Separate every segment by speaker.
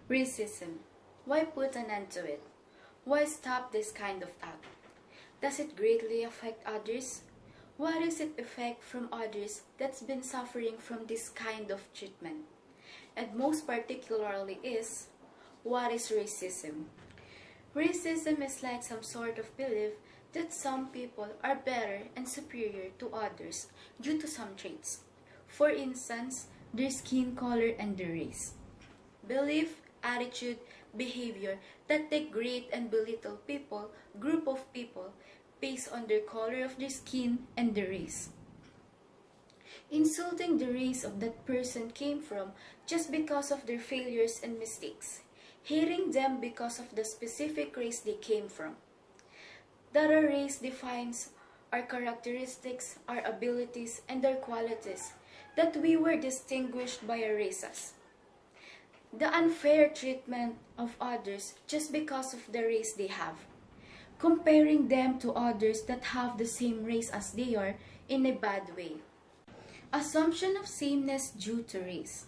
Speaker 1: Racism. Why put an end to it? Why stop this kind of act? Does it greatly affect others? What is its effect from others that's been suffering from this kind of treatment? And most particularly is, what is racism? Racism is like some sort of belief that some people are better and superior to others due to some traits. For instance, their skin color and their race. Belief, attitude, behavior that degrade and belittle people, group of people, based on their color of their skin and their race. Insulting the race of that person came from just because of their failures and mistakes. Hating them because of the specific race they came from. That our race defines our characteristics, our abilities, and our qualities, that we were distinguished by our races. The unfair treatment of others just because of the race they have. Comparing them to others that have the same race as they are in a bad way. Assumption of sameness due to race.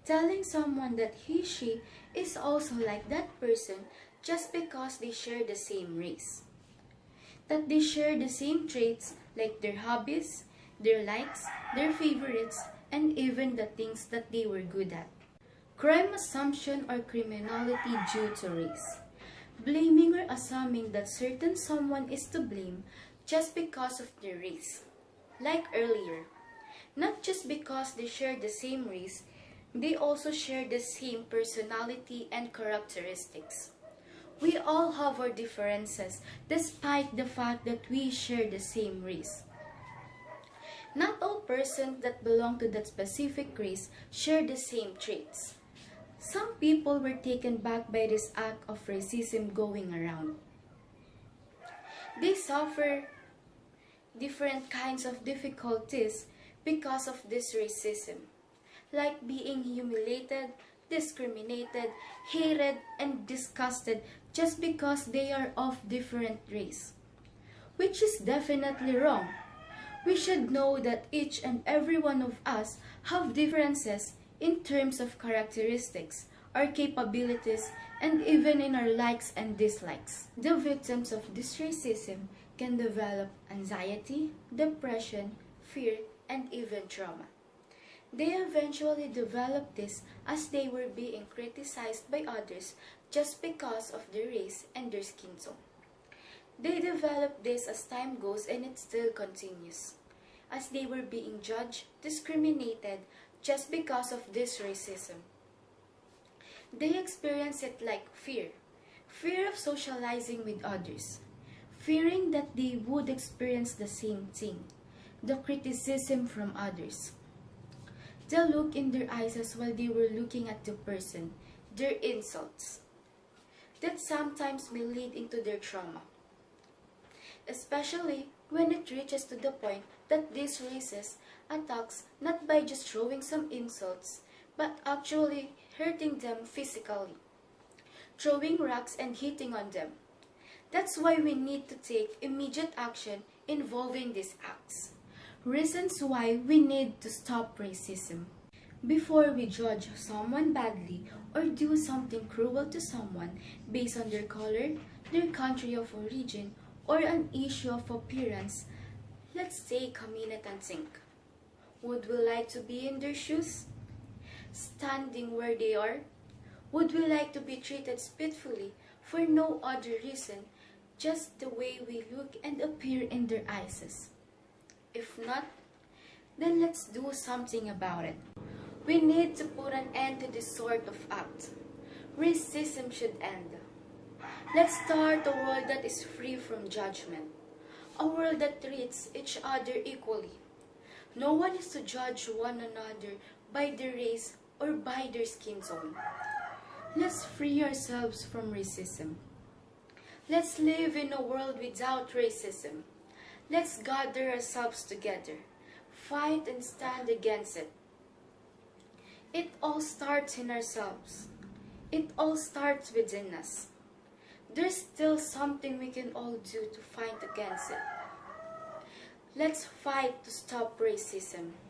Speaker 1: Telling someone that he/she is also like that person just because they share the same race. That they share the same traits like their hobbies, their likes, their favorites, and even the things that they were good at. Crime assumption or criminality due to race. Blaming or assuming that certain someone is to blame just because of their race. Like earlier, not just because they share the same race, they also share the same personality and characteristics. We all have our differences despite the fact that we share the same race. Not all persons that belong to that specific race share the same traits. Some people were taken back by this act of racism going around. They suffer different kinds of difficulties because of this racism, like being humiliated, discriminated, hated, and disgusted just because they are of different race, which is definitely wrong. We should know that each and every one of us have differences in terms of characteristics, our capabilities, and even in our likes and dislikes. The victims of this racism can develop anxiety, depression, fear, and even trauma. They eventually developed this as they were being criticized by others just because of their race and their skin tone. They developed this as time goes and it still continues, as they were being judged, discriminated just because of this racism. They experience it like fear of socializing with others, fearing that they would experience the same thing, the criticism from others. The look in their eyes as while they were looking at the person, their insults, that sometimes may lead into their trauma. Especially when it reaches to the point that these races attacks not by just throwing some insults, but actually hurting them physically, throwing rocks and hitting on them. That's why we need to take immediate action involving these acts. Reasons why we need to stop racism. Before we judge someone badly or do something cruel to someone based on their color, their country of origin, or an issue of appearance, let's take a minute and think. Would we like to be in their shoes? Standing where they are? Would we like to be treated spitefully for no other reason, just the way we look and appear in their eyes? If not, then let's do something about it. We need to put an end to this sort of act. Racism should end. Let's start a world that is free from judgment. A world that treats each other equally. No one is to judge one another by their race or by their skin tone. Let's free ourselves from racism. Let's live in a world without racism. Let's gather ourselves together, fight and stand against it. It all starts in ourselves. It all starts within us. There's still something we can all do to fight against it. Let's fight to stop racism.